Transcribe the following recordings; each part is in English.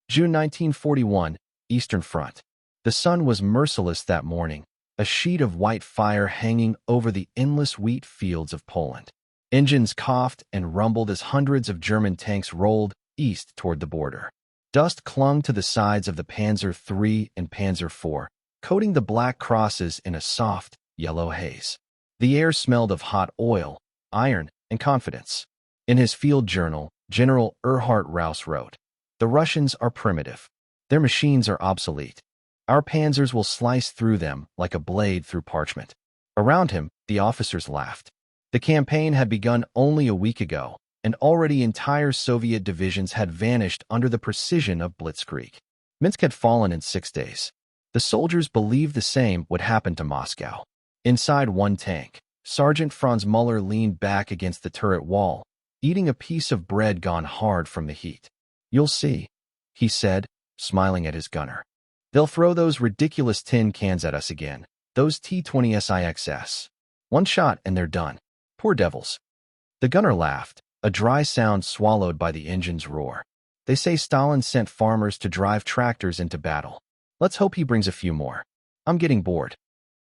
June 1941, Eastern Front. The sun was merciless that morning, a sheet of white fire hanging over the endless wheat fields of Poland. Engines coughed and rumbled as hundreds of German tanks rolled east toward the border. Dust clung to the sides of the Panzer III and Panzer IV, coating the black crosses in a soft, yellow haze. The air smelled of hot oil, iron, and confidence. In his field journal, General Erhard Rouse wrote, "The Russians are primitive. Their machines are obsolete. Our panzers will slice through them like a blade through parchment." Around him, the officers laughed. The campaign had begun only a week ago, and already entire Soviet divisions had vanished under the precision of blitzkrieg. Minsk had fallen in 6 days. The soldiers believed the same would happen to Moscow. Inside one tank, Sergeant Franz Müller leaned back against the turret wall, eating a piece of bread gone hard from the heat. "You'll see," he said, smiling at his gunner. "They'll throw those ridiculous tin cans at us again, those T-20 One shot and they're done. Poor devils." The gunner laughed, a dry sound swallowed by the engine's roar. "They say Stalin sent farmers to drive tractors into battle. Let's hope he brings a few more. I'm getting bored."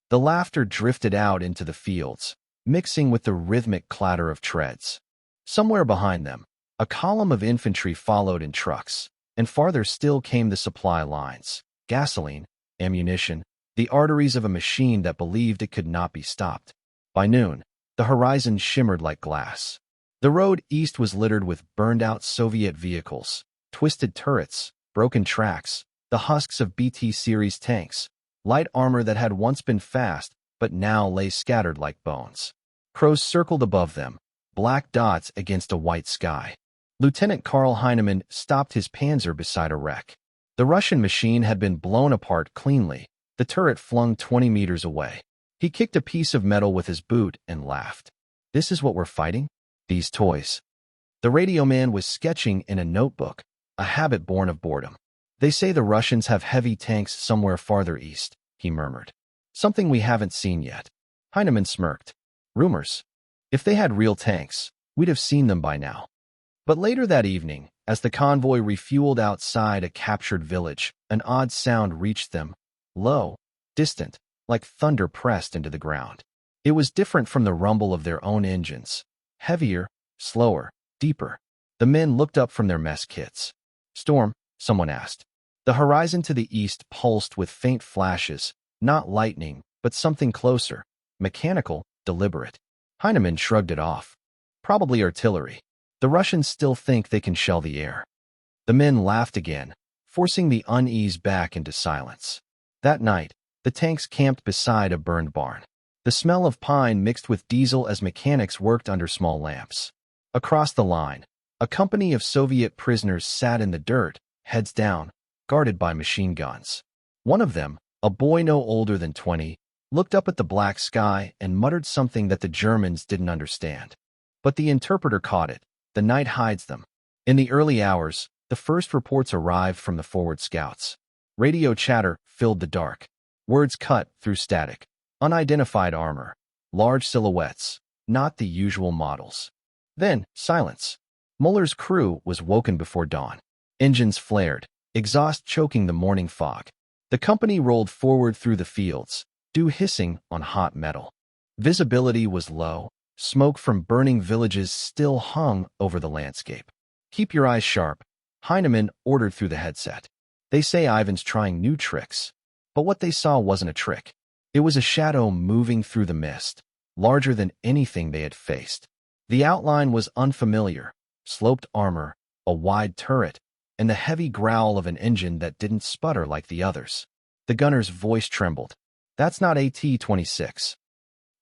The laughter drifted out into the fields, mixing with the rhythmic clatter of treads. Somewhere behind them, a column of infantry followed in trucks, and farther still came the supply lines, gasoline, ammunition, the arteries of a machine that believed it could not be stopped. By noon, the horizon shimmered like glass. The road east was littered with burned-out Soviet vehicles, twisted turrets, broken tracks, the husks of BT series tanks, light armor that had once been fast but now lay scattered like bones. Crows circled above them, black dots against a white sky. Lieutenant Karl Heinemann stopped his panzer beside a wreck. The Russian machine had been blown apart cleanly, the turret flung 20 meters away. He kicked a piece of metal with his boot and laughed. "This is what we're fighting? These toys." The radio man was sketching in a notebook, a habit born of boredom. "They say the Russians have heavy tanks somewhere farther east," he murmured. "Something we haven't seen yet." Heinemann smirked. "Rumors. If they had real tanks, we'd have seen them by now." But later that evening, as the convoy refueled outside a captured village, an odd sound reached them, low, distant, like thunder pressed into the ground. It was different from the rumble of their own engines. Heavier, slower, deeper. The men looked up from their mess kits. "Storm?" someone asked. The horizon to the east pulsed with faint flashes, not lightning, but something closer, mechanical, deliberate. Heinemann shrugged it off. "Probably artillery. The Russians still think they can shell the air." The men laughed again, forcing the unease back into silence. That night, the tanks camped beside a burned barn. The smell of pine mixed with diesel as mechanics worked under small lamps. Across the line, a company of Soviet prisoners sat in the dirt, heads down, guarded by machine guns. One of them, a boy no older than 20, looked up at the black sky and muttered something that the Germans didn't understand. But the interpreter caught it. The night hides them. In the early hours, the first reports arrived from the forward scouts. Radio chatter filled the dark. Words cut through static. Unidentified armor. Large silhouettes. Not the usual models. Then, silence. Muller's crew was woken before dawn. Engines flared, exhaust choking the morning fog. The company rolled forward through the fields, dew hissing on hot metal. Visibility was low. Smoke from burning villages still hung over the landscape. "Keep your eyes sharp," Heinemann ordered through the headset. "They say Ivan's trying new tricks." But what they saw wasn't a trick. It was a shadow moving through the mist, larger than anything they had faced. The outline was unfamiliar. Sloped armor, a wide turret, and the heavy growl of an engine that didn't sputter like the others. The gunner's voice trembled. "That's not a T-26.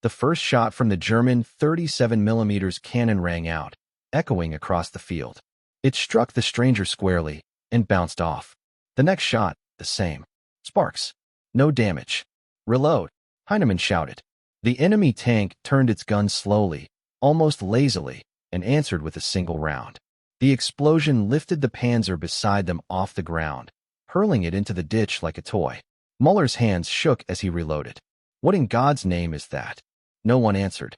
The first shot from the German 37mm cannon rang out, echoing across the field. It struck the stranger squarely and bounced off. The next shot, the same. Sparks. No damage. "Reload," Heinemann shouted. The enemy tank turned its gun slowly, almost lazily, and answered with a single round. The explosion lifted the panzer beside them off the ground, hurling it into the ditch like a toy. Muller's hands shook as he reloaded. "What in God's name is that?" No one answered.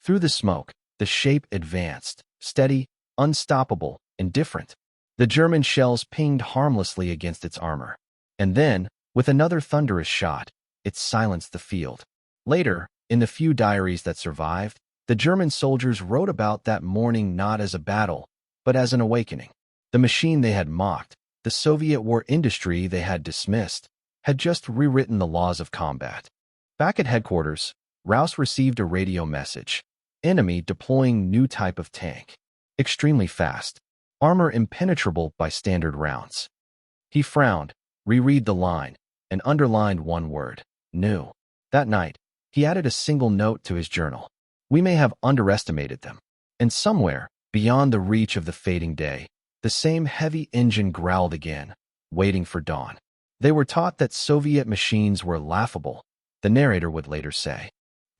Through the smoke, the shape advanced, steady, unstoppable, indifferent. The German shells pinged harmlessly against its armor. And then, with another thunderous shot, it silenced the field. Later, in the few diaries that survived, the German soldiers wrote about that morning not as a battle, but as an awakening. The machine they had mocked, the Soviet war industry they had dismissed, had just rewritten the laws of combat. Back at headquarters, Rouse received a radio message. Enemy deploying new type of tank. Extremely fast. Armor impenetrable by standard rounds. He frowned, reread the line, and underlined one word, new. That night, he added a single note to his journal. We may have underestimated them. And somewhere, beyond the reach of the fading day, the same heavy engine growled again, waiting for dawn. They were taught that Soviet machines were laughable, the narrator would later say.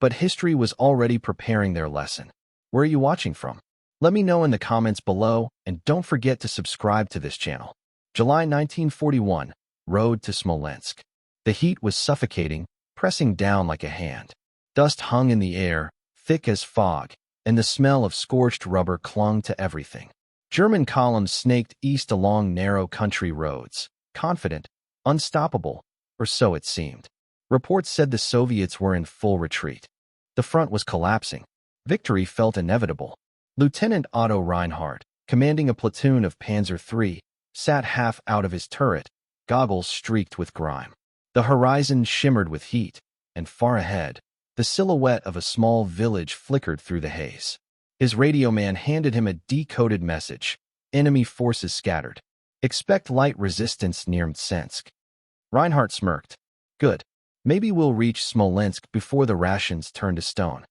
But history was already preparing their lesson. Where are you watching from? Let me know in the comments below, and don't forget to subscribe to this channel. July 1941, road to Smolensk. The heat was suffocating, pressing down like a hand. Dust hung in the air, thick as fog, and the smell of scorched rubber clung to everything. German columns snaked east along narrow country roads, confident, unstoppable, or so it seemed. Reports said the Soviets were in full retreat. The front was collapsing. Victory felt inevitable. Lieutenant Otto Reinhardt, commanding a platoon of Panzer III, sat half out of his turret, goggles streaked with grime. The horizon shimmered with heat, and far ahead, the silhouette of a small village flickered through the haze. His radio man handed him a decoded message. Enemy forces scattered. Expect light resistance near Mtsensk. Reinhardt smirked. Good. Maybe we'll reach Smolensk before the rations turn to stone.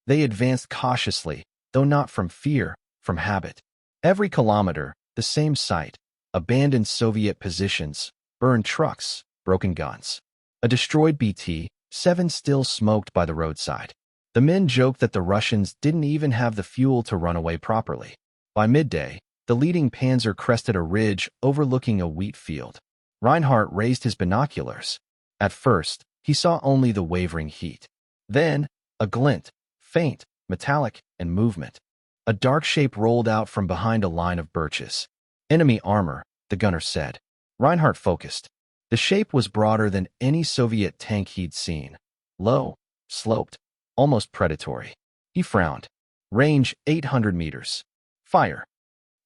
They advanced cautiously, though not from fear, from habit. Every kilometer, the same sight. Abandoned Soviet positions, burned trucks, broken guns. A destroyed BT-7 still smoked by the roadside. The men joked that the Russians didn't even have the fuel to run away properly. By midday, the leading panzer crested a ridge overlooking a wheat field. Reinhardt raised his binoculars. At first, he saw only the wavering heat. Then, a glint, faint, metallic, and movement. A dark shape rolled out from behind a line of birches. Enemy armor, the gunner said. Reinhardt focused. The shape was broader than any Soviet tank he'd seen. Low, sloped, almost predatory. He frowned. Range 800 meters. Fire.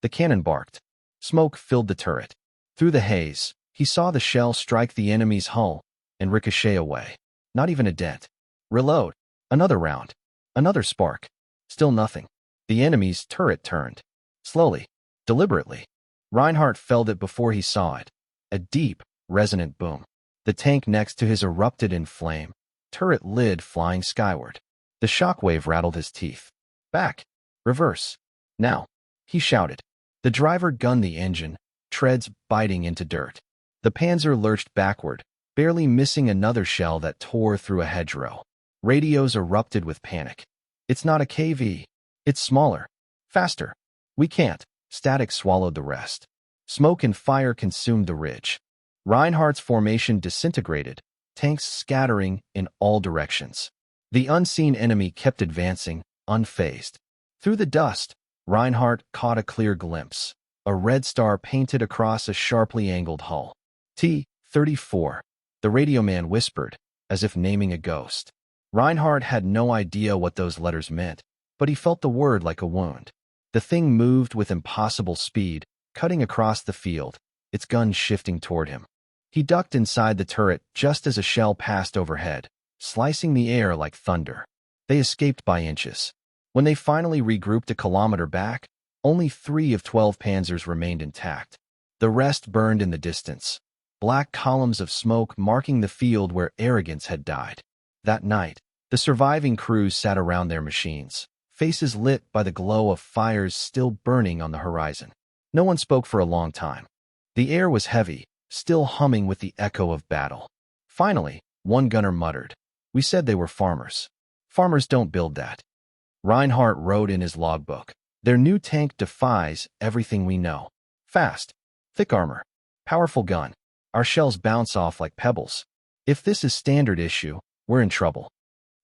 The cannon barked. Smoke filled the turret. Through the haze, he saw the shell strike the enemy's hull and ricochet away. Not even a dent. Reload. Another round. Another spark. Still nothing. The enemy's turret turned. Slowly. Deliberately. Reinhardt felt it before he saw it. A deep, resonant boom. The tank next to his erupted in flame. Turret lid flying skyward. The shockwave rattled his teeth. Back. Reverse. Now. He shouted. The driver gunned the engine, treads biting into dirt. The Panzer lurched backward, barely missing another shell that tore through a hedgerow. Radios erupted with panic. It's not a KV. It's smaller. Faster. We can't. Static swallowed the rest. Smoke and fire consumed the ridge. Reinhardt's formation disintegrated, tanks scattering in all directions. The unseen enemy kept advancing, unfazed. Through the dust, Reinhardt caught a clear glimpse. A red star painted across a sharply angled hull. T-34. The radio man whispered, as if naming a ghost. Reinhardt had no idea what those letters meant, but he felt the word like a wound. The thing moved with impossible speed, cutting across the field, its gun shifting toward him. He ducked inside the turret just as a shell passed overhead, slicing the air like thunder. They escaped by inches. When they finally regrouped a kilometer back, only 3 of 12 panzers remained intact. The rest burned in the distance, black columns of smoke marking the field where arrogance had died. That night, the surviving crews sat around their machines, faces lit by the glow of fires still burning on the horizon. No one spoke for a long time. The air was heavy, still humming with the echo of battle. Finally, one gunner muttered, "We said they were farmers. Farmers don't build that." Reinhardt wrote in his logbook, "Their new tank defies everything we know. Fast, thick armor, powerful gun. Our shells bounce off like pebbles. If this is standard issue, we're in trouble."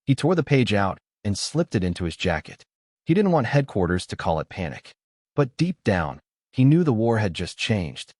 He tore the page out and slipped it into his jacket. He didn't want headquarters to call it panic. But deep down, He knew the war had just changed.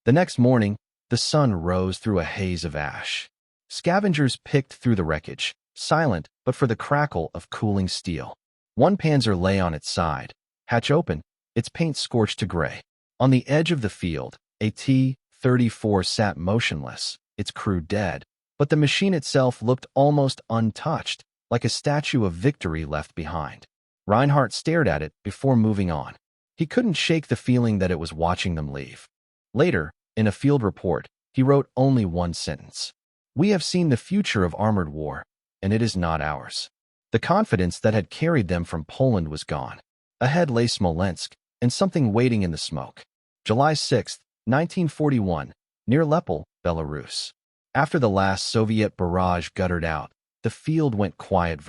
The next morning, the sun rose through a haze of ash. Scavengers picked through the wreckage, silent but for the crackle of cooling steel. One panzer lay on its side, hatch open, its paint scorched to gray. On the edge of the field, a T-34 sat motionless, its crew dead, but the machine itself looked almost untouched, like a statue of victory left behind. Reinhardt stared at it before moving on. He couldn't shake the feeling that it was watching them leave. Later, in a field report, he wrote only one sentence. "We have seen the future of armored war, and it is not ours." The confidence that had carried them from Poland was gone. Ahead lay Smolensk, and something waiting in the smoke. July 6, 1941, near Lepel, Belarus. After the last Soviet barrage guttered out, the field went quiet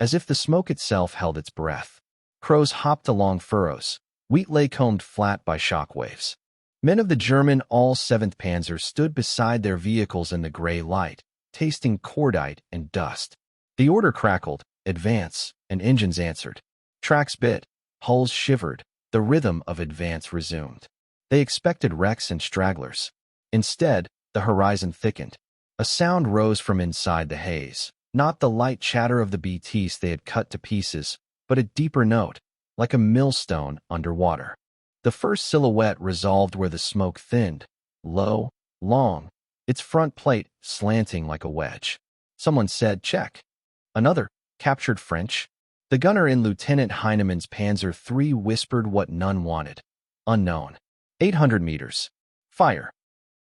as if the smoke itself held its breath. Crows hopped along furrows. Wheat lay combed flat by shock waves. Men of the German All-7th Panzer stood beside their vehicles in the gray light, tasting cordite and dust. The order crackled, "Advance," and engines answered. Tracks bit, hulls shivered, the rhythm of advance resumed. They expected wrecks and stragglers. Instead, the horizon thickened. A sound rose from inside the haze, not the light chatter of the BTs they had cut to pieces, but a deeper note, like a millstone underwater. The first silhouette resolved where the smoke thinned, low, long, its front plate slanting like a wedge. Someone said, "Check." Another, "Captured French?" The gunner in Lieutenant Heinemann's Panzer III whispered what none wanted. "Unknown." 800 meters. Fire.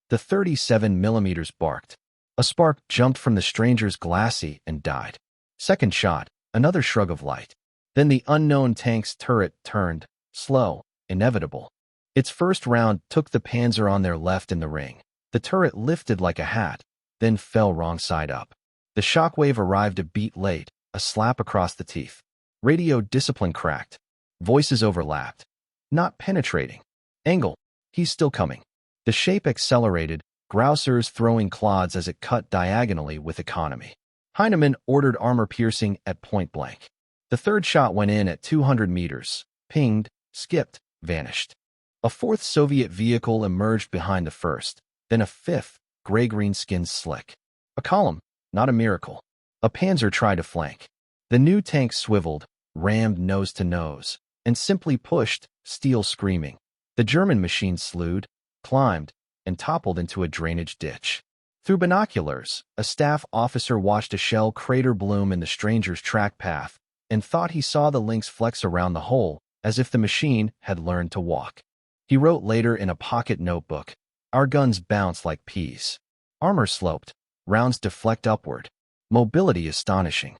The 37mm barked. A spark jumped from the stranger's glacis and died. Second shot, another shrug of light. Then the unknown tank's turret turned, slow, inevitable. Its first round took the Panzer on their left in the ring. The turret lifted like a hat, then fell wrong side up. The shockwave arrived a beat late, a slap across the teeth. Radio discipline cracked. Voices overlapped. Not penetrating. "Angle. He's still coming." The shape accelerated, Grousers throwing clods as it cut diagonally with economy. Heinemann ordered armor piercing at point blank. The third shot went in at 200 meters, pinged, skipped, vanished. A fourth Soviet vehicle emerged behind the first, then a fifth, gray-green skinned slick. A column, not a miracle. A Panzer tried to flank. The new tank swiveled, rammed nose to nose, and simply pushed, steel screaming. The German machine slewed, climbed, and toppled into a drainage ditch. Through binoculars, a staff officer watched a shell crater bloom in the stranger's track path and thought he saw the links flex around the hole as if the machine had learned to walk. He wrote later in a pocket notebook, "Our guns bounce like peas. Armor sloped, rounds deflect upward. Mobility astonishing."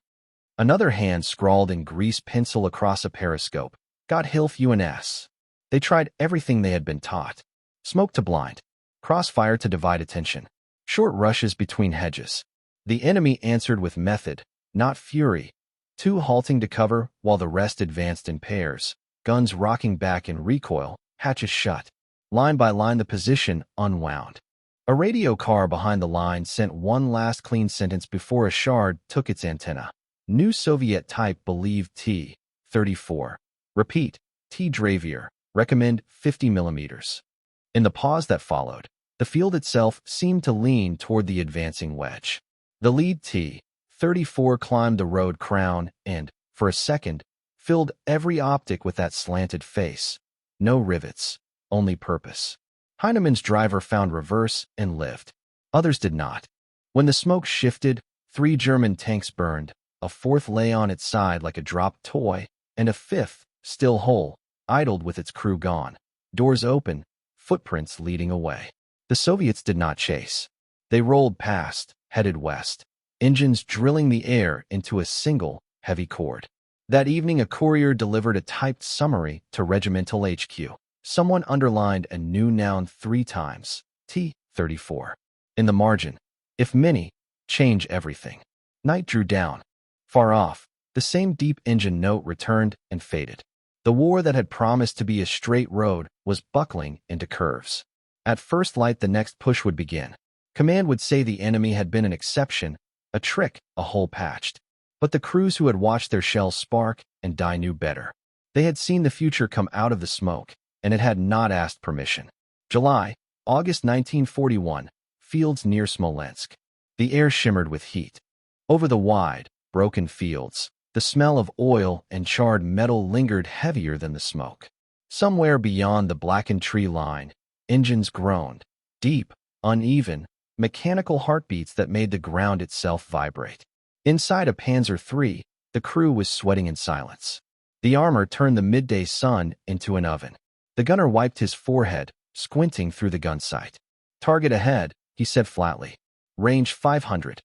Another hand scrawled in grease pencil across a periscope, "Got Hilf UNS." They tried everything they had been taught. Smoke to blind. Crossfire to divide attention. Short rushes between hedges. The enemy answered with method, not fury. Two halting to cover while the rest advanced in pairs, guns rocking back in recoil, hatches shut. Line by line the position unwound. A radio car behind the line sent one last clean sentence before a shard took its antenna. New Soviet type believed T-34. Repeat, T-34. Recommend 50 millimeters. In the pause that followed, the field itself seemed to lean toward the advancing wedge. The lead T-34 climbed the road crown and, for a second, filled every optic with that slanted face. No rivets, only purpose. Heinemann's driver found reverse and lived. Others did not. When the smoke shifted, 3 German tanks burned, a fourth lay on its side like a dropped toy, and a fifth, still whole, idled with its crew gone. Doors open, footprints leading away. The Soviets did not chase. They rolled past, headed west, engines drilling the air into a single, heavy chord. That evening a courier delivered a typed summary to regimental HQ. Someone underlined a new noun 3 times, T-34. In the margin, "If many, change everything." Night drew down. Far off, the same deep engine note returned and faded. The war that had promised to be a straight road was buckling into curves. At first light the next push would begin. Command would say the enemy had been an exception, a trick, a hole patched. But the crews who had watched their shells spark and die knew better. They had seen the future come out of the smoke, and it had not asked permission. July, August 1941, fields near Smolensk. The air shimmered with heat. Over the wide, broken fields, the smell of oil and charred metal lingered heavier than the smoke. Somewhere beyond the blackened tree line, engines groaned, deep, uneven, mechanical heartbeats that made the ground itself vibrate. Inside a Panzer III, the crew was sweating in silence. The armor turned the midday sun into an oven. The gunner wiped his forehead, squinting through the gun sight. "Target ahead," he said flatly. "Range 500.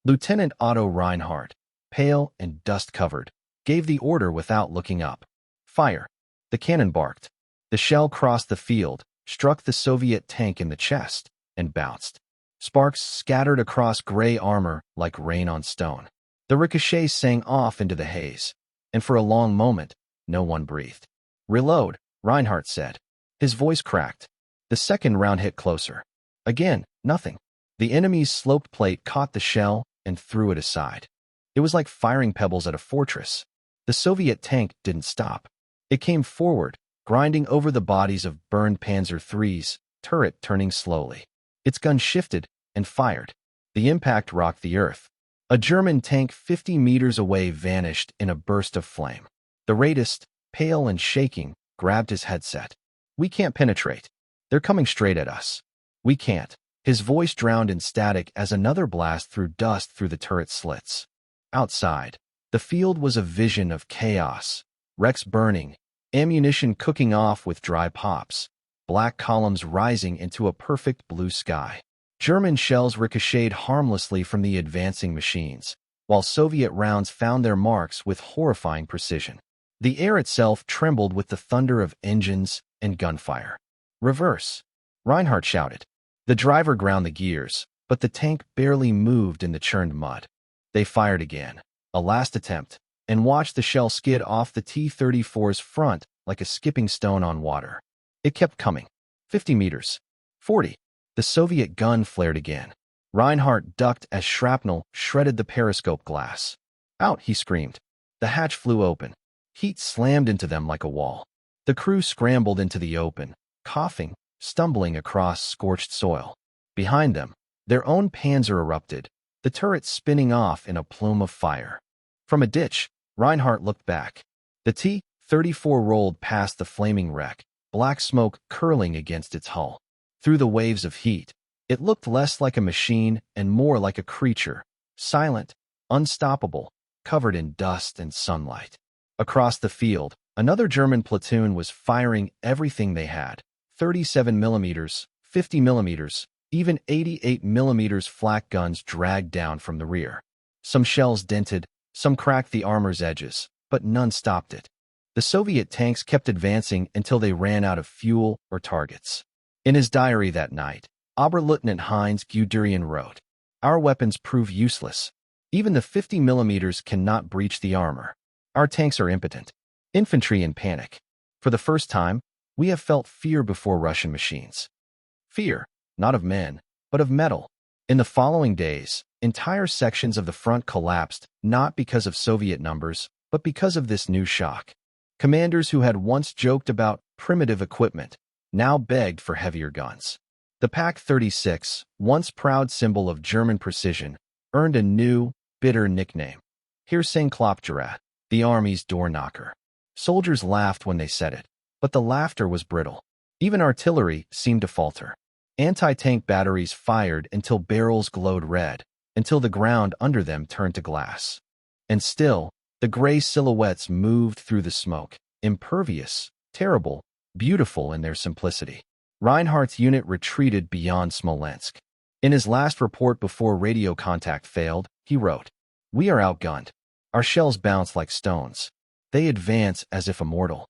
Lieutenant Otto Reinhardt, pale and dust-covered, gave the order without looking up. "Fire." The cannon barked. The shell crossed the field, struck the Soviet tank in the chest, and bounced. Sparks scattered across gray armor like rain on stone. The ricochet sang off into the haze, and for a long moment, no one breathed. "Reload," Reinhardt said. His voice cracked. The second round hit closer. Again, nothing. The enemy's sloped plate caught the shell and threw it aside. It was like firing pebbles at a fortress. The Soviet tank didn't stop. It came forward, grinding over the bodies of burned Panzer III's, turret turning slowly. Its gun shifted and fired. The impact rocked the earth. A German tank 50 meters away vanished in a burst of flame. The radist, pale and shaking, grabbed his headset. "We can't penetrate. They're coming straight at us. We can't." His voice drowned in static as another blast threw dust through the turret slits. Outside, the field was a vision of chaos. Wrecks burning, ammunition cooking off with dry pops, black columns rising into a perfect blue sky. German shells ricocheted harmlessly from the advancing machines, while Soviet rounds found their marks with horrifying precision. The air itself trembled with the thunder of engines and gunfire. "Reverse," Reinhardt shouted. The driver ground the gears, but the tank barely moved in the churned mud. They fired again, a last attempt, and watched the shell skid off the T-34's front like a skipping stone on water. It kept coming. 50 meters. 40. The Soviet gun flared again. Reinhardt ducked as shrapnel shredded the periscope glass. "Out," he screamed. The hatch flew open. Heat slammed into them like a wall. The crew scrambled into the open, coughing, stumbling across scorched soil. Behind them, their own Panzer erupted, the turret spinning off in a plume of fire. From a ditch, Reinhardt looked back. The T-34 rolled past the flaming wreck, black smoke curling against its hull. Through the waves of heat, it looked less like a machine and more like a creature, silent, unstoppable, covered in dust and sunlight. Across the field, another German platoon was firing everything they had. 37 millimeters, 50 millimeters, even 88 millimeters flak guns dragged down from the rear. Some shells dented, some cracked the armor's edges, but none stopped it. The Soviet tanks kept advancing until they ran out of fuel or targets. In his diary that night, Oberleutnant Heinz Guderian wrote, "Our weapons prove useless. Even the 50 millimeters cannot breach the armor. Our tanks are impotent. Infantry in panic. For the first time, we have felt fear before Russian machines. Fear, not of men, but of metal." In the following days, entire sections of the front collapsed, not because of Soviet numbers, but because of this new shock. Commanders who had once joked about primitive equipment now begged for heavier guns. The Pak-36, once proud symbol of German precision, earned a new, bitter nickname. Hirschenklopfgerät, the army's door knocker. Soldiers laughed when they said it, but the laughter was brittle. Even artillery seemed to falter. Anti-tank batteries fired until barrels glowed red, until the ground under them turned to glass. And still, the gray silhouettes moved through the smoke, impervious, terrible, beautiful in their simplicity. Reinhardt's unit retreated beyond Smolensk. In his last report before radio contact failed, he wrote, "We are outgunned. Our shells bounce like stones. They advance as if immortal."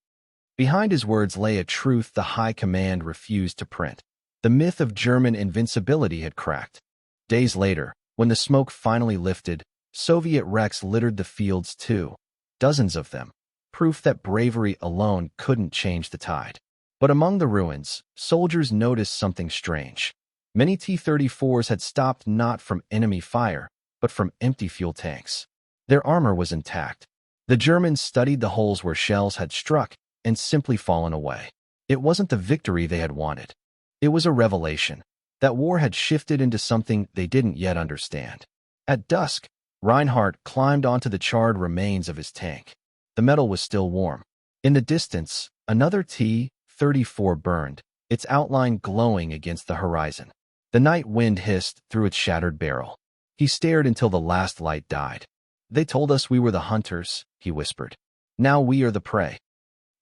Behind his words lay a truth the High Command refused to print. The myth of German invincibility had cracked. Days later, when the smoke finally lifted, Soviet wrecks littered the fields too, dozens of them, proof that bravery alone couldn't change the tide. But among the ruins, soldiers noticed something strange. Many T-34s had stopped not from enemy fire, but from empty fuel tanks. Their armor was intact. The Germans studied the holes where shells had struck and simply fallen away. It wasn't the victory they had wanted. It was a revelation. That war had shifted into something they didn't yet understand. At dusk, Reinhardt climbed onto the charred remains of his tank. The metal was still warm. In the distance, another T-34 burned, its outline glowing against the horizon. The night wind hissed through its shattered barrel. He stared until the last light died. "They told us we were the hunters," he whispered. "Now we are the prey."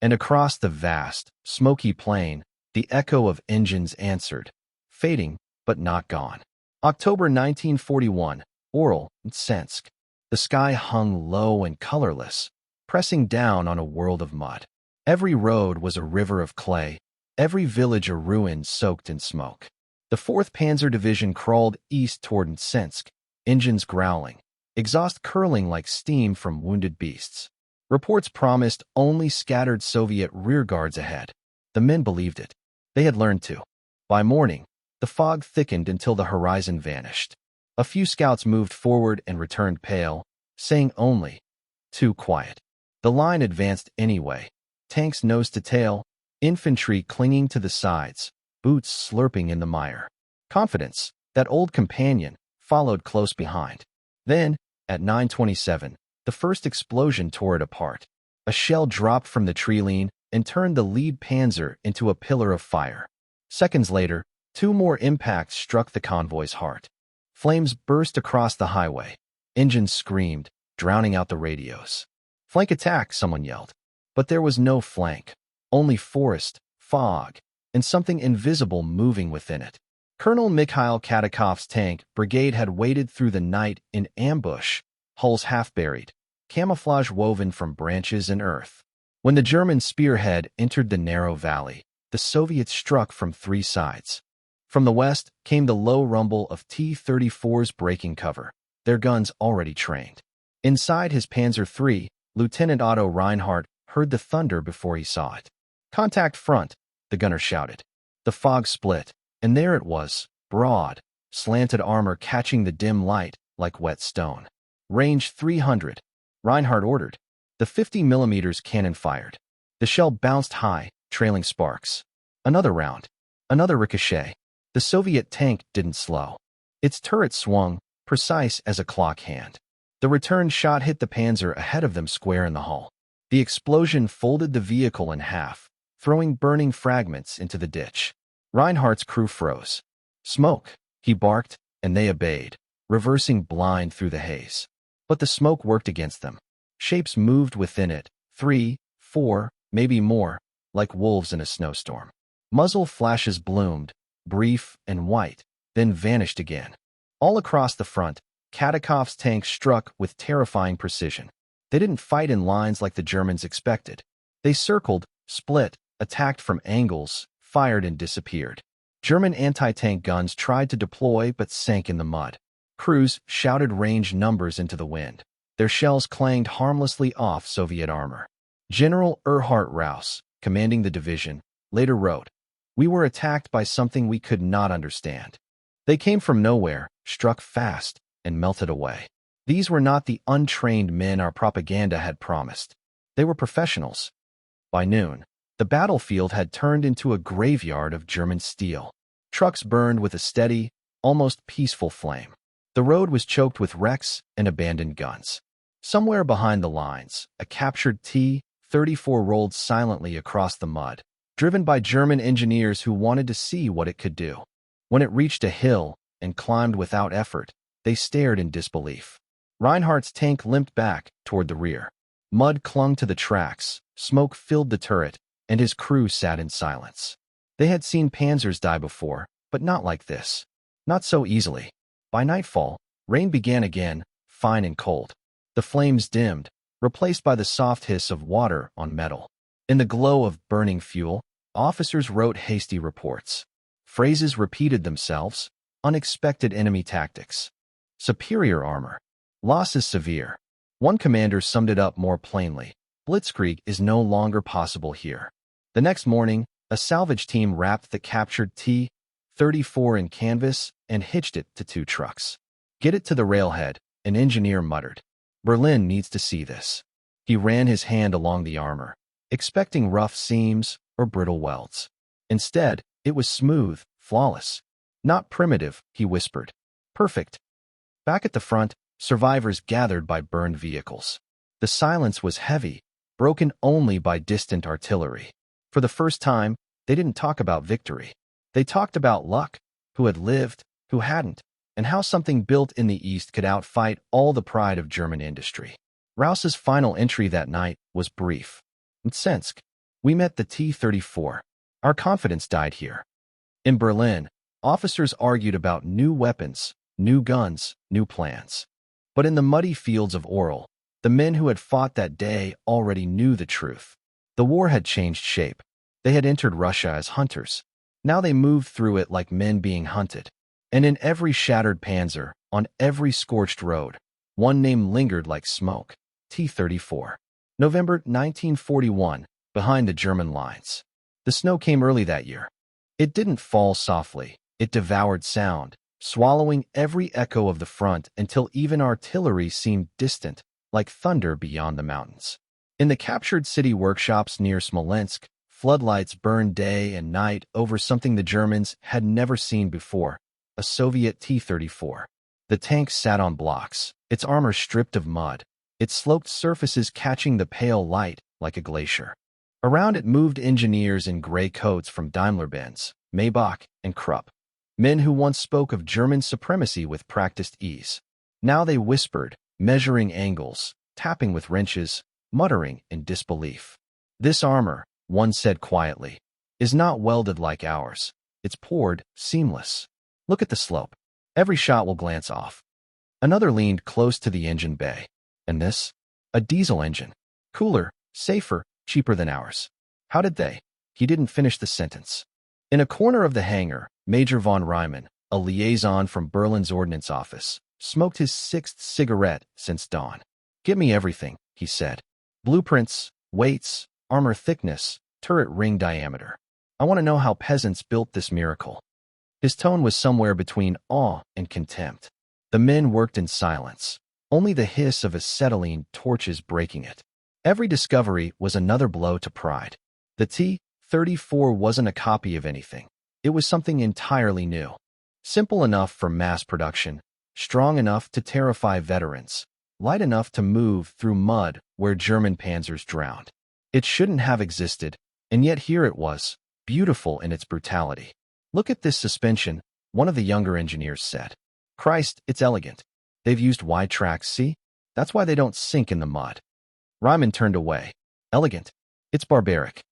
And across the vast, smoky plain, the echo of engines answered, fading but not gone. October 1941, Oral, Sensk. The sky hung low and colorless, pressing down on a world of mud. Every road was a river of clay, every village a ruin soaked in smoke. The 4th Panzer Division crawled east toward Sensk, engines growling, exhaust curling like steam from wounded beasts. Reports promised only scattered Soviet rearguards ahead. The men believed it. They had learned to. By morning, the fog thickened until the horizon vanished. A few scouts moved forward and returned pale, saying only, "Too quiet." The line advanced anyway, tanks nose to tail, infantry clinging to the sides, boots slurping in the mire. Confidence, that old companion, followed close behind. Then, at 9:27, the first explosion tore it apart. A shell dropped from the tree line and turned the lead panzer into a pillar of fire. Seconds later, 2 more impacts struck the convoy's heart. Flames burst across the highway. Engines screamed, drowning out the radios. "Flank attack," someone yelled. But there was no flank, only forest, fog, and something invisible moving within it. Colonel Mikhail Katakov's tank brigade had waited through the night in ambush, hulls half-buried, camouflage woven from branches and earth. When the German spearhead entered the narrow valley, the Soviets struck from 3 sides. From the west came the low rumble of T-34s breaking cover, their guns already trained. Inside his Panzer III, Lieutenant Otto Reinhardt heard the thunder before he saw it. "Contact front," the gunner shouted. The fog split, and there it was, broad, slanted armor catching the dim light like wet stone. "Range 300, Reinhardt ordered. The 50mm cannon fired. The shell bounced high, trailing sparks. Another round. Another ricochet. The Soviet tank didn't slow. Its turret swung, precise as a clock hand. The return shot hit the Panzer ahead of them square in the hull. The explosion folded the vehicle in half, throwing burning fragments into the ditch. Reinhardt's crew froze. "Smoke," he barked, and they obeyed, reversing blind through the haze. But the smoke worked against them. Shapes moved within it, 3, 4, maybe more, like wolves in a snowstorm. Muzzle flashes bloomed, brief and white, then vanished again. All across the front, Katakov's tanks struck with terrifying precision. They didn't fight in lines like the Germans expected. They circled, split, attacked from angles, fired and disappeared. German anti-tank guns tried to deploy but sank in the mud. Crews shouted range numbers into the wind. Their shells clanged harmlessly off Soviet armor. General Erhard Rouse, commanding the division, later wrote, "We were attacked by something we could not understand. They came from nowhere, struck fast, and melted away. These were not the untrained men our propaganda had promised. They were professionals." By noon, the battlefield had turned into a graveyard of German steel. Trucks burned with a steady, almost peaceful flame. The road was choked with wrecks and abandoned guns. Somewhere behind the lines, a captured T-34 rolled silently across the mud, driven by German engineers who wanted to see what it could do. When it reached a hill and climbed without effort, they stared in disbelief. Reinhardt's tank limped back toward the rear. Mud clung to the tracks, smoke filled the turret, and his crew sat in silence. They had seen panzers die before, but not like this. Not so easily. By nightfall, rain began again, fine and cold. The flames dimmed, replaced by the soft hiss of water on metal. In the glow of burning fuel, officers wrote hasty reports. Phrases repeated themselves, unexpected enemy tactics. Superior armor. Losses severe. One commander summed it up more plainly. Blitzkrieg is no longer possible here. The next morning, a salvage team wrapped the captured T-34 in canvas and hitched it to 2 trucks. "Get it to the railhead," an engineer muttered. "Berlin needs to see this." He ran his hand along the armor, expecting rough seams, or brittle welds. Instead, it was smooth, flawless. Not primitive, he whispered. Perfect. Back at the front, survivors gathered by burned vehicles. The silence was heavy, broken only by distant artillery. For the first time, they didn't talk about victory. They talked about luck, who had lived, who hadn't, and how something built in the East could outfight all the pride of German industry. Raus's final entry that night was brief. In Sensk, we met the T-34. Our confidence died here. In Berlin, officers argued about new weapons, new guns, new plans. But in the muddy fields of Orel, the men who had fought that day already knew the truth. The war had changed shape. They had entered Russia as hunters. Now they moved through it like men being hunted. And in every shattered panzer, on every scorched road, one name lingered like smoke. T-34. November 1941, behind the German lines. The snow came early that year. It didn't fall softly. It devoured sound, swallowing every echo of the front until even artillery seemed distant, like thunder beyond the mountains. In the captured city workshops near Smolensk, floodlights burned day and night over something the Germans had never seen before, a Soviet T-34. The tank sat on blocks, its armor stripped of mud, its sloped surfaces catching the pale light like a glacier. Around it moved engineers in gray coats from Daimler-Benz, Maybach, and Krupp. Men who once spoke of German supremacy with practiced ease. Now they whispered, measuring angles, tapping with wrenches, muttering in disbelief. This armor, one said quietly, is not welded like ours. It's poured, seamless. Look at the slope. Every shot will glance off. Another leaned close to the engine bay. And this? A diesel engine. Cooler, safer, cheaper than ours. How did they? He didn't finish the sentence. In a corner of the hangar, Major von Reimann, a liaison from Berlin's ordnance office, smoked his sixth cigarette since dawn. Give me everything, he said. Blueprints, weights, armor thickness, turret ring diameter. I want to know how peasants built this miracle. His tone was somewhere between awe and contempt. The men worked in silence, only the hiss of acetylene torches breaking it. Every discovery was another blow to pride. The T-34 wasn't a copy of anything. It was something entirely new. Simple enough for mass production, strong enough to terrify veterans, light enough to move through mud where German panzers drowned. It shouldn't have existed, and yet here it was, beautiful in its brutality. Look at this suspension, one of the younger engineers said. Christ, it's elegant. They've used wide tracks, see? That's why they don't sink in the mud. Ryman turned away. Elegant. It's barbaric.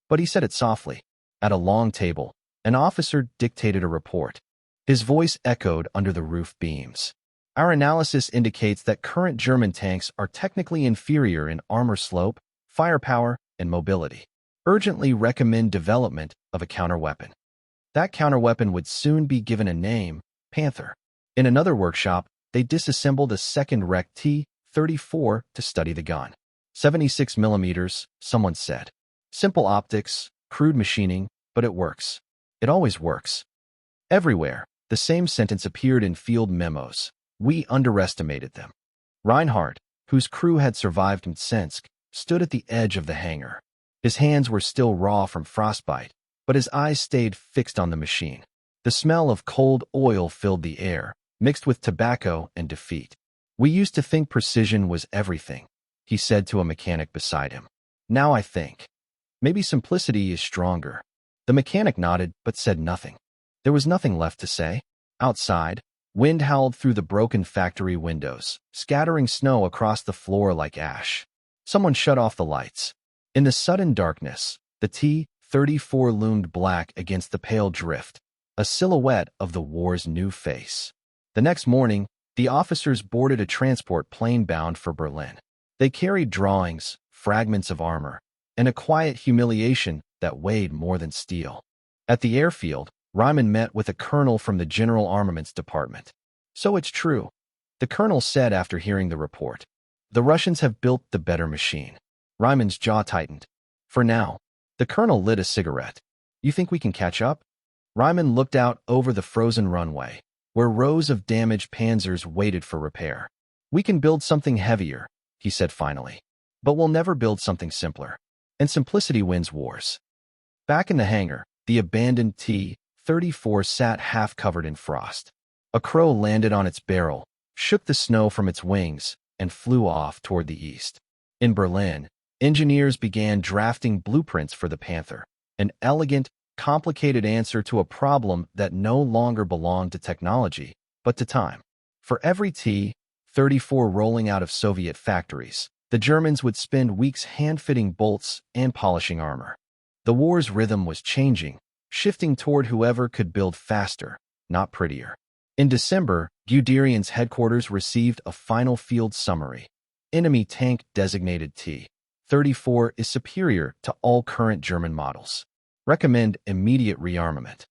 But he said it softly. At a long table, an officer dictated a report. His voice echoed under the roof beams. Our analysis indicates that current German tanks are technically inferior in armor slope, firepower, and mobility. Urgently recommend development of a counterweapon. That counterweapon would soon be given a name, Panther. In another workshop, they disassembled a second wrecked T-34 to study the gun. 76 millimeters, someone said. Simple optics, crude machining, but it works. It always works. Everywhere, the same sentence appeared in field memos. We underestimated them. Reinhardt, whose crew had survived Mtsensk, stood at the edge of the hangar. His hands were still raw from frostbite, but his eyes stayed fixed on the machine. The smell of cold oil filled the air, mixed with tobacco and defeat. We used to think precision was everything, he said to a mechanic beside him. Now I think. Maybe simplicity is stronger. The mechanic nodded but said nothing. There was nothing left to say. Outside, wind howled through the broken factory windows, scattering snow across the floor like ash. Someone shut off the lights. In the sudden darkness, the T-34 loomed black against the pale drift, a silhouette of the war's new face. The next morning, the officers boarded a transport plane bound for Berlin. They carried drawings, fragments of armor, and a quiet humiliation that weighed more than steel. At the airfield, Ryman met with a colonel from the General Armaments Department. So it's true, the colonel said after hearing the report. The Russians have built the better machine. Ryman's jaw tightened. For now. The colonel lit a cigarette. You think we can catch up? Ryman looked out over the frozen runway, where rows of damaged panzers waited for repair. We can build something heavier, he said finally. But we'll never build something simpler. And simplicity wins wars. Back in the hangar, the abandoned T-34 sat half-covered in frost. A crow landed on its barrel, shook the snow from its wings, and flew off toward the east. In Berlin, engineers began drafting blueprints for the Panther, an elegant, complicated answer to a problem that no longer belonged to technology, but to time. For every T-34 rolling out of Soviet factories, the Germans would spend weeks hand-fitting bolts and polishing armor. The war's rhythm was changing, shifting toward whoever could build faster, not prettier. In December, Guderian's headquarters received a final field summary. Enemy tank designated T-34 is superior to all current German models. Recommend immediate rearmament.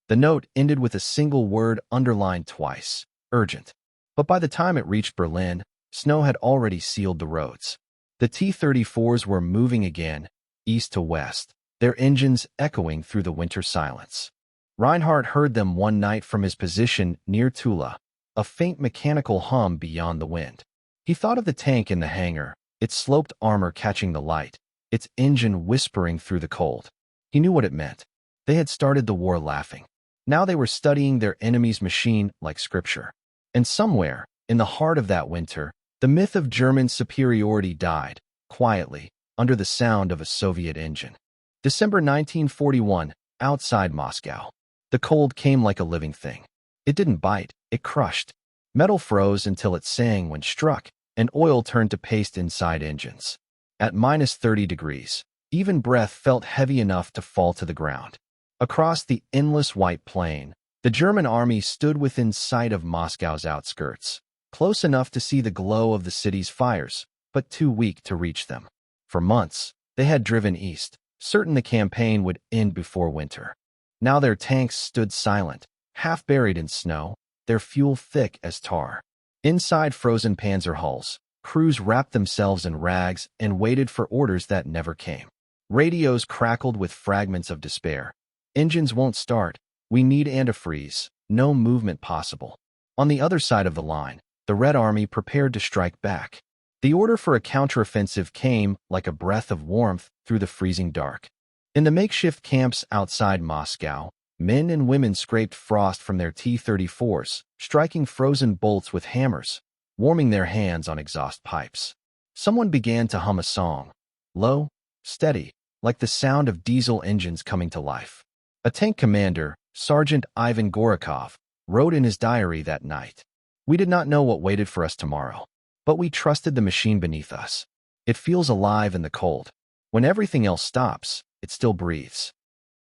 The note ended with a single word underlined twice, urgent. But by the time it reached Berlin, snow had already sealed the roads. The T-34s were moving again, east to west, their engines echoing through the winter silence. Reinhardt heard them one night from his position near Tula, a faint mechanical hum beyond the wind. He thought of the tank in the hangar, its sloped armor catching the light, its engine whispering through the cold. He knew what it meant. They had started the war laughing. Now they were studying their enemy's machine like scripture. And somewhere, in the heart of that winter, the myth of German superiority died, quietly, under the sound of a Soviet engine. December 1941, outside Moscow. The cold came like a living thing. It didn't bite, it crushed. Metal froze until it sang when struck, and oil turned to paste inside engines. At -30 degrees, even breath felt heavy enough to fall to the ground. Across the endless white plain, the German army stood within sight of Moscow's outskirts, close enough to see the glow of the city's fires, but too weak to reach them. For months, they had driven east, certain the campaign would end before winter. Now their tanks stood silent, half buried in snow, their fuel thick as tar. Inside frozen panzer hulls, crews wrapped themselves in rags and waited for orders that never came. Radios crackled with fragments of despair. Engines won't start. We need antifreeze. No movement possible. On the other side of the line, the Red Army prepared to strike back. The order for a counteroffensive came like a breath of warmth through the freezing dark. In the makeshift camps outside Moscow, men and women scraped frost from their T-34s, striking frozen bolts with hammers, warming their hands on exhaust pipes. Someone began to hum a song, low, steady, like the sound of diesel engines coming to life. A tank commander, Sergeant Ivan Gorokov, wrote in his diary that night, "We did not know what waited for us tomorrow, but we trusted the machine beneath us. It feels alive in the cold. When everything else stops, it still breathes."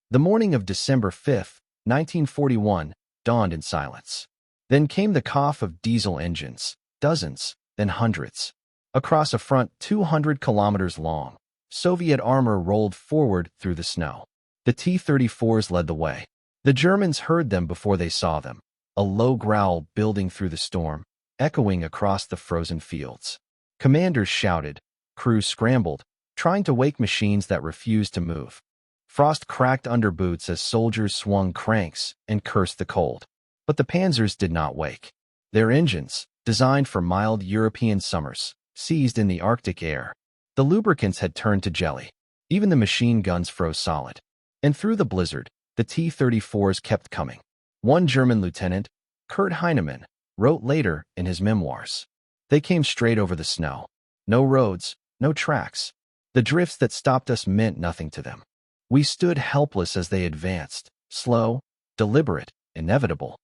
The morning of December 5, 1941, dawned in silence. Then came the cough of diesel engines, dozens, then hundreds. Across a front 200 kilometers long, Soviet armor rolled forward through the snow. The T-34s led the way. The Germans heard them before they saw them, a low growl building through the storm, echoing across the frozen fields. Commanders shouted, crews scrambled, trying to wake machines that refused to move. Frost cracked under boots as soldiers swung cranks and cursed the cold. But the panzers did not wake. Their engines, designed for mild European summers, seized in the Arctic air. The lubricants had turned to jelly. Even the machine guns froze solid. And through the blizzard, the T-34s kept coming. One German lieutenant, Kurt Heinemann, wrote later in his memoirs, "They came straight over the snow. No roads, no tracks. The drifts that stopped us meant nothing to them. We stood helpless as they advanced, slow, deliberate, inevitable."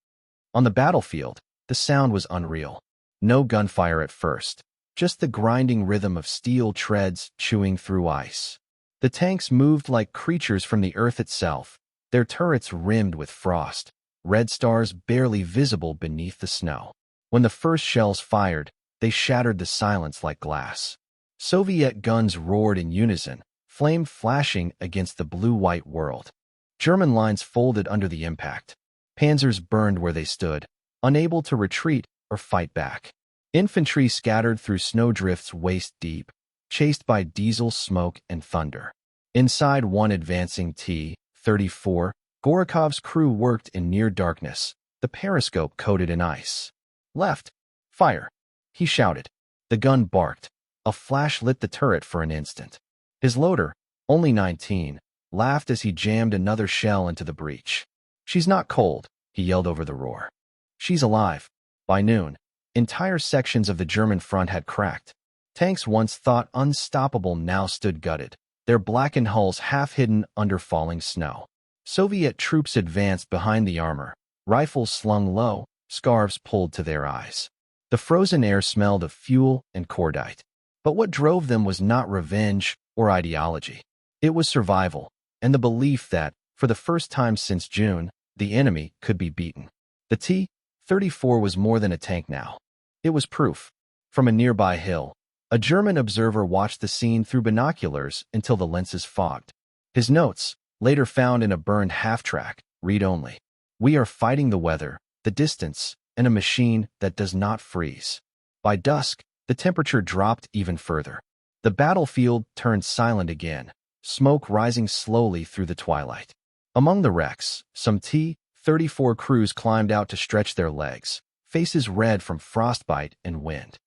On the battlefield, the sound was unreal. No gunfire at first, just the grinding rhythm of steel treads chewing through ice. The tanks moved like creatures from the earth itself, their turrets rimmed with frost, red stars barely visible beneath the snow. When the first shells fired, they shattered the silence like glass. Soviet guns roared in unison, flame flashing against the blue-white world. German lines folded under the impact. Panzers burned where they stood, unable to retreat or fight back. Infantry scattered through snowdrifts waist-deep, chased by diesel smoke and thunder. Inside one advancing T-34, Gorokov's crew worked in near darkness, the periscope coated in ice. "Left! Fire!" he shouted. The gun barked. A flash lit the turret for an instant. His loader, only 19, laughed as he jammed another shell into the breach. "She's not cold," he yelled over the roar. "She's alive." By noon, entire sections of the German front had cracked. Tanks once thought unstoppable now stood gutted, their blackened hulls half hidden under falling snow. Soviet troops advanced behind the armor, rifles slung low, scarves pulled to their eyes. The frozen air smelled of fuel and cordite. But what drove them was not revenge or ideology. It was survival, and the belief that, for the first time since June, the enemy could be beaten. The T-34 was more than a tank now. It was proof. From a nearby hill, a German observer watched the scene through binoculars until the lenses fogged. His notes, later found in a burned half-track, read only: "We are fighting the weather, the distance, and a machine that does not freeze." By dusk, the temperature dropped even further. The battlefield turned silent again, smoke rising slowly through the twilight. Among the wrecks, some T-34 crews climbed out to stretch their legs, faces red from frostbite and wind.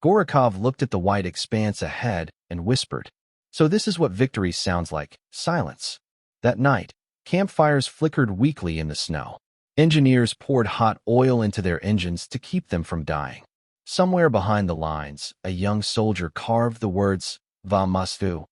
Gorokov looked at the white expanse ahead and whispered, "So this is what victory sounds like, silence." That night, campfires flickered weakly in the snow. Engineers poured hot oil into their engines to keep them from dying. Somewhere behind the lines, a young soldier carved the words "Va Moscow"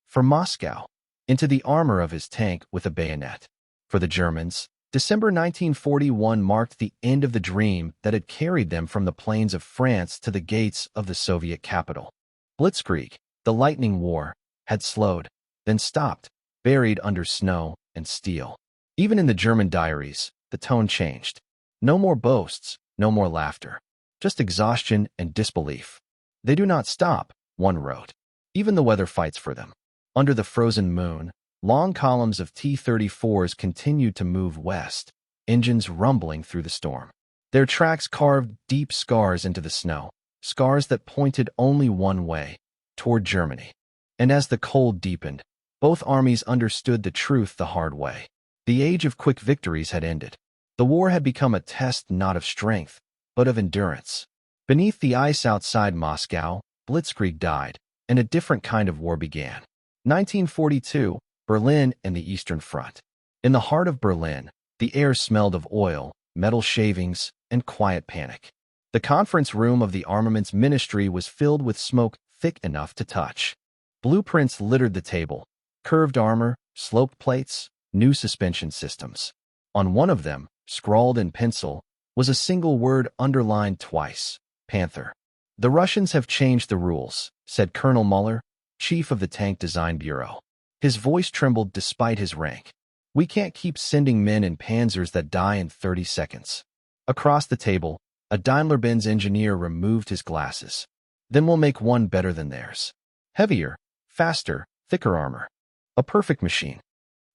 for Moscow into the armor of his tank with a bayonet. For the Germans, December 1941 marked the end of the dream that had carried them from the plains of France to the gates of the Soviet capital. Blitzkrieg, the lightning war, had slowed, then stopped, buried under snow and steel. Even in the German diaries, the tone changed. No more boasts, no more laughter. Just exhaustion and disbelief. "They do not stop," one wrote. "Even the weather fights for them." Under the frozen moon, long columns of T-34s continued to move west, engines rumbling through the storm. Their tracks carved deep scars into the snow, scars that pointed only one way, toward Germany. And as the cold deepened, both armies understood the truth the hard way. The age of quick victories had ended. The war had become a test not of strength, but of endurance. Beneath the ice outside Moscow, Blitzkrieg died, and a different kind of war began. 1942, Berlin and the Eastern Front. In the heart of Berlin, the air smelled of oil, metal shavings, and quiet panic. The conference room of the Armaments Ministry was filled with smoke thick enough to touch. Blueprints littered the table: curved armor, sloped plates, new suspension systems. On one of them, scrawled in pencil, was a single word underlined twice: Panther. "The Russians have changed the rules," said Colonel Muller, chief of the Tank Design Bureau. His voice trembled despite his rank. "We can't keep sending men in panzers that die in 30 seconds. Across the table, a Daimler-Benz engineer removed his glasses. "Then we'll make one better than theirs. Heavier, faster, thicker armor. A perfect machine."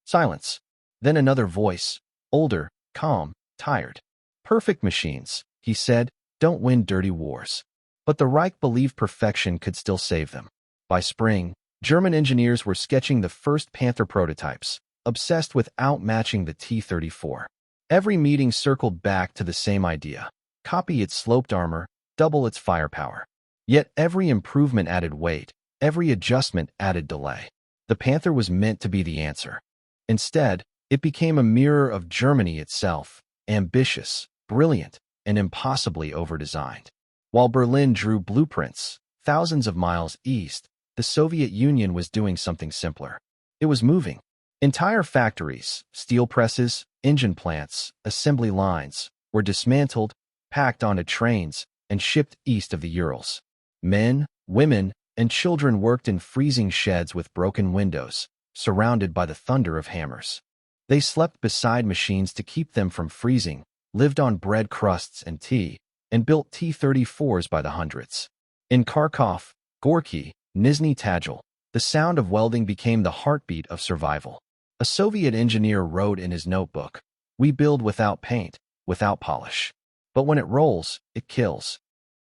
Silence. Then another voice, older, calm, tired. "Perfect machines," he said, "don't win dirty wars." But the Reich believed perfection could still save them. By spring, German engineers were sketching the first Panther prototypes, obsessed with outmatching the T-34. Every meeting circled back to the same idea: copy its sloped armor, double its firepower. Yet every improvement added weight, every adjustment added delay. The Panther was meant to be the answer. Instead, it became a mirror of Germany itself, ambitious, brilliant, and impossibly overdesigned. While Berlin drew blueprints, thousands of miles east, the Soviet Union was doing something simpler. It was moving. Entire factories, steel presses, engine plants, assembly lines, were dismantled, packed onto trains, and shipped east of the Urals. Men, women, and children worked in freezing sheds with broken windows, surrounded by the thunder of hammers. They slept beside machines to keep them from freezing, lived on bread crusts and tea, and built T-34s by the hundreds. In Kharkov, Gorky, Nizhny Tagil, the sound of welding became the heartbeat of survival. A Soviet engineer wrote in his notebook, "We build without paint, without polish. But when it rolls, it kills."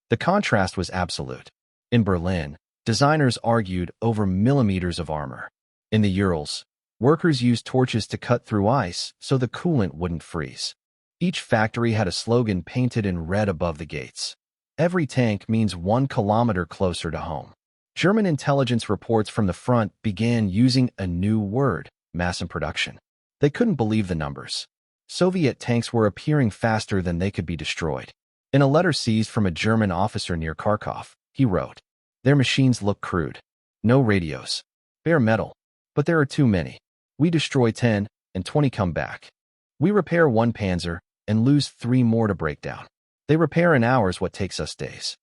The contrast was absolute. In Berlin, designers argued over millimeters of armor. In the Urals, workers used torches to cut through ice so the coolant wouldn't freeze. Each factory had a slogan painted in red above the gates: "Every tank means 1 kilometer closer to home." German intelligence reports from the front began using a new word: mass in production. They couldn't believe the numbers. Soviet tanks were appearing faster than they could be destroyed. In a letter seized from a German officer near Kharkov, he wrote, "Their machines look crude. No radios. Bare metal. But there are too many. We destroy 10, and 20 come back. We repair one panzer, and lose 3 more to break down. They repair in hours what takes us days."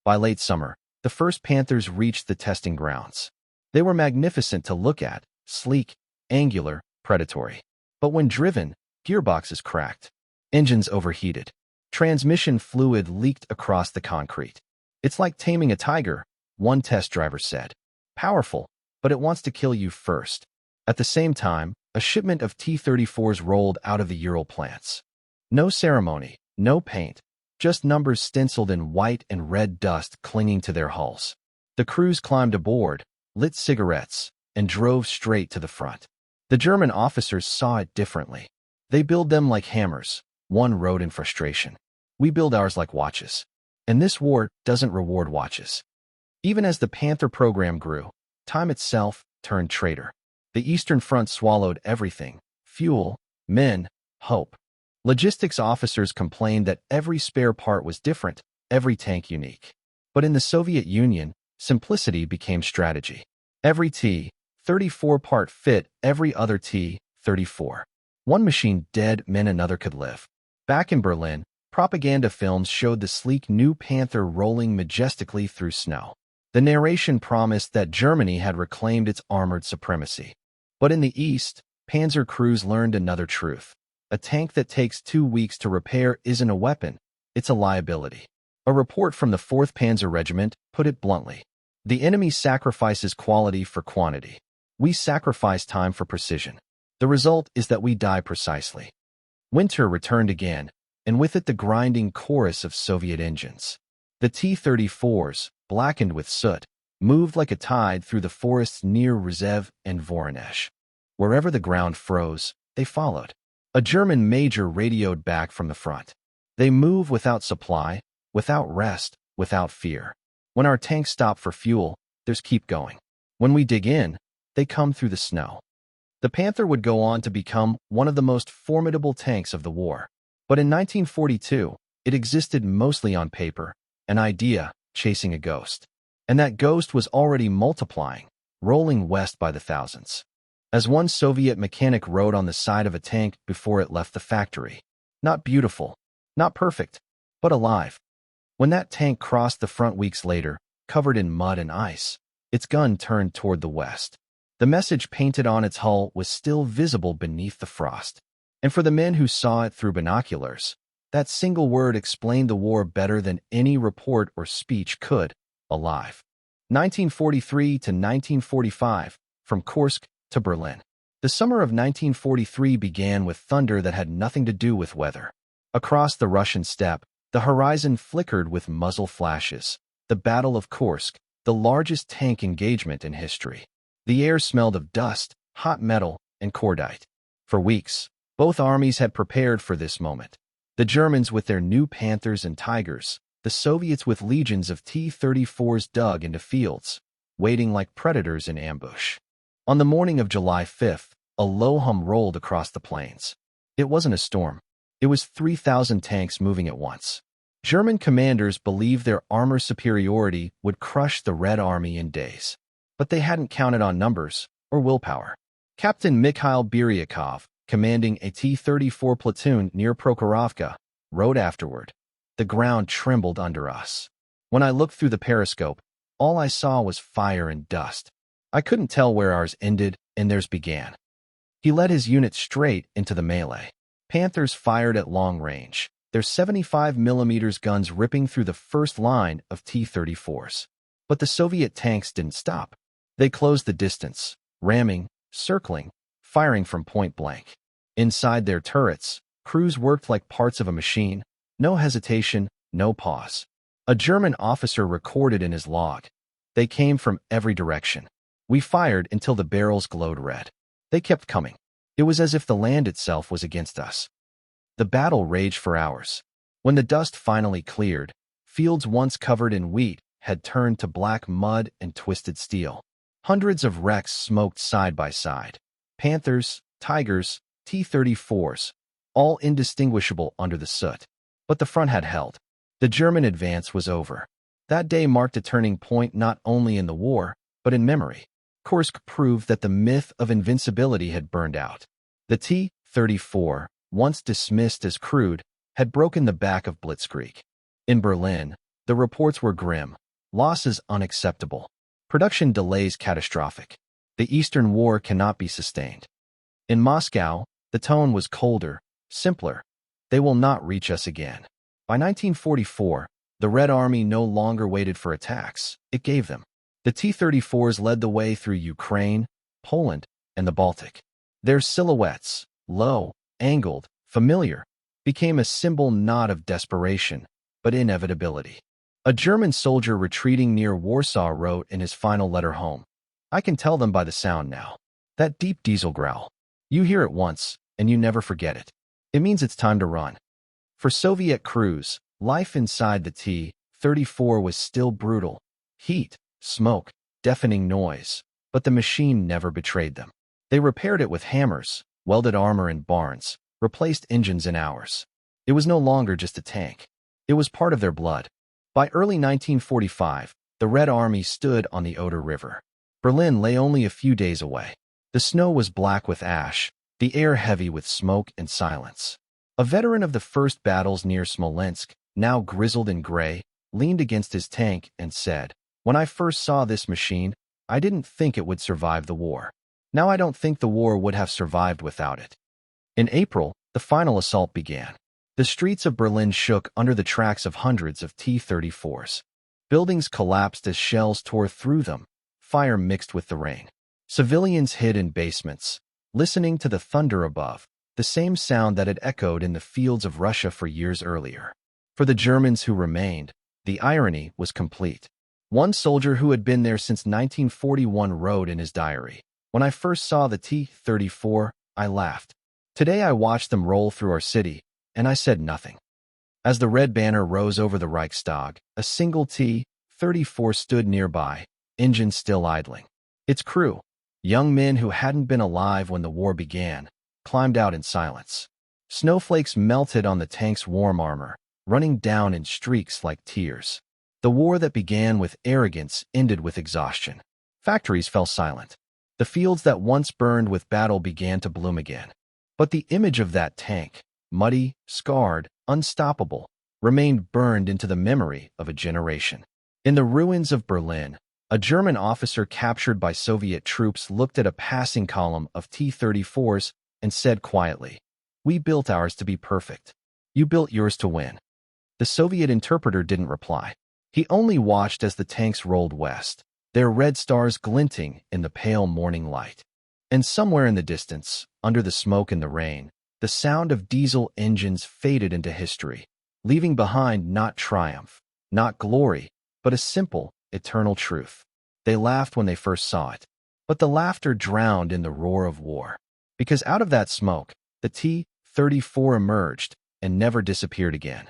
By late summer, the first Panthers reached the testing grounds. They were magnificent to look at, sleek, angular, predatory. But when driven, gearboxes cracked. Engines overheated. Transmission fluid leaked across the concrete. "It's like taming a tiger," one test driver said. "Powerful, but it wants to kill you first." At the same time, a shipment of T-34s rolled out of the Ural plants. No ceremony, no paint, just numbers stenciled in white and red dust clinging to their hulls. The crews climbed aboard, lit cigarettes, and drove straight to the front. The German officers saw it differently. "They build them like hammers," one wrote in frustration. "We build ours like watches. And this war doesn't reward watches." Even as the Panther program grew, time itself turned traitor. The Eastern Front swallowed everything: fuel, men, hope. Logistics officers complained that every spare part was different, every tank unique. But in the Soviet Union, simplicity became strategy. Every T-34 part fit every other T-34. One machine dead meant another could live. Back in Berlin, propaganda films showed the sleek new Panther rolling majestically through snow. The narration promised that Germany had reclaimed its armored supremacy. But in the East, Panzer crews learned another truth. A tank that takes 2 weeks to repair isn't a weapon, it's a liability. A report from the 4th Panzer Regiment put it bluntly. "The enemy sacrifices quality for quantity. We sacrifice time for precision. The result is that we die precisely." Winter returned again, and with it the grinding chorus of Soviet engines. The T-34s, blackened with soot, moved like a tide through the forests near Rzhev and Voronezh. Wherever the ground froze, they followed. A German major radioed back from the front. "They move without supply, without rest, without fear. When our tanks stop for fuel, there's keep going. When we dig in, they come through the snow." The Panther would go on to become one of the most formidable tanks of the war. But in 1942, it existed mostly on paper, an idea chasing a ghost. And that ghost was already multiplying, rolling west by the thousands. As one Soviet mechanic wrote on the side of a tank before it left the factory, "Not beautiful, not perfect, but alive." When that tank crossed the front weeks later, covered in mud and ice, its gun turned toward the west. The message painted on its hull was still visible beneath the frost. And for the men who saw it through binoculars, that single word explained the war better than any report or speech could: alive. 1943 to 1945, from Kursk to Berlin. The summer of 1943 began with thunder that had nothing to do with weather. Across the Russian steppe, the horizon flickered with muzzle flashes. The Battle of Kursk, the largest tank engagement in history. The air smelled of dust, hot metal, and cordite. For weeks, both armies had prepared for this moment. The Germans with their new Panthers and Tigers, the Soviets with legions of T-34s dug into fields, waiting like predators in ambush. On the morning of July 5th, a low hum rolled across the plains. It wasn't a storm. It was 3,000 tanks moving at once. German commanders believed their armor superiority would crush the Red Army in days. But they hadn't counted on numbers or willpower. Captain Mikhail Biryakov, commanding a T-34 platoon near Prokhorovka, wrote afterward, "The ground trembled under us. When I looked through the periscope, all I saw was fire and dust. I couldn't tell where ours ended and theirs began." He led his unit straight into the melee. Panthers fired at long range, their 75mm guns ripping through the first line of T-34s. But the Soviet tanks didn't stop. They closed the distance, ramming, circling, firing from point blank. Inside their turrets, crews worked like parts of a machine, no hesitation, no pause. A German officer recorded in his log, "They came from every direction. We fired until the barrels glowed red. They kept coming. It was as if the land itself was against us." The battle raged for hours. When the dust finally cleared, fields once covered in wheat had turned to black mud and twisted steel. Hundreds of wrecks smoked side by side. Panthers, Tigers, T-34s, all indistinguishable under the soot. But the front had held. The German advance was over. That day marked a turning point not only in the war, but in memory. Kursk proved that the myth of invincibility had burned out. The T-34, once dismissed as crude, had broken the back of Blitzkrieg. In Berlin, the reports were grim, losses unacceptable, production delays catastrophic. The Eastern War cannot be sustained. In Moscow, the tone was colder, simpler. They will not reach us again. By 1944, the Red Army no longer waited for attacks, it gave them. The T-34s led the way through Ukraine, Poland, and the Baltic. Their silhouettes, low, angled, familiar, became a symbol not of desperation, but inevitability. A German soldier retreating near Warsaw wrote in his final letter home, "I can tell them by the sound now. That deep diesel growl. You hear it once, and you never forget it. It means it's time to run." For Soviet crews, life inside the T-34 was still brutal. Heat, smoke, deafening noise, but the machine never betrayed them. They repaired it with hammers, welded armor in barns, replaced engines in hours. It was no longer just a tank. It was part of their blood. By early 1945, the Red Army stood on the Oder River. Berlin lay only a few days away. The snow was black with ash, the air heavy with smoke and silence. A veteran of the first battles near Smolensk, now grizzled and gray, leaned against his tank and said, "When I first saw this machine, I didn't think it would survive the war. Now I don't think the war would have survived without it." In April, the final assault began. The streets of Berlin shook under the tracks of hundreds of T-34s. Buildings collapsed as shells tore through them, fire mixed with the rain. Civilians hid in basements, listening to the thunder above, the same sound that had echoed in the fields of Russia for years earlier. For the Germans who remained, the irony was complete. One soldier who had been there since 1941 wrote in his diary, "When I first saw the T-34, I laughed. Today I watched them roll through our city, and I said nothing." As the red banner rose over the Reichstag, a single T-34 stood nearby, engine still idling. Its crew, young men who hadn't been alive when the war began, climbed out in silence. Snowflakes melted on the tank's warm armor, running down in streaks like tears. The war that began with arrogance ended with exhaustion. Factories fell silent. The fields that once burned with battle began to bloom again. But the image of that tank, muddy, scarred, unstoppable, remained burned into the memory of a generation. In the ruins of Berlin, a German officer captured by Soviet troops looked at a passing column of T-34s and said quietly, "We built ours to be perfect. You built yours to win." The Soviet interpreter didn't reply. He only watched as the tanks rolled west, their red stars glinting in the pale morning light. And somewhere in the distance, under the smoke and the rain, the sound of diesel engines faded into history, leaving behind not triumph, not glory, but a simple, eternal truth. They laughed when they first saw it, but the laughter drowned in the roar of war. Because out of that smoke, the T-34 emerged and never disappeared again.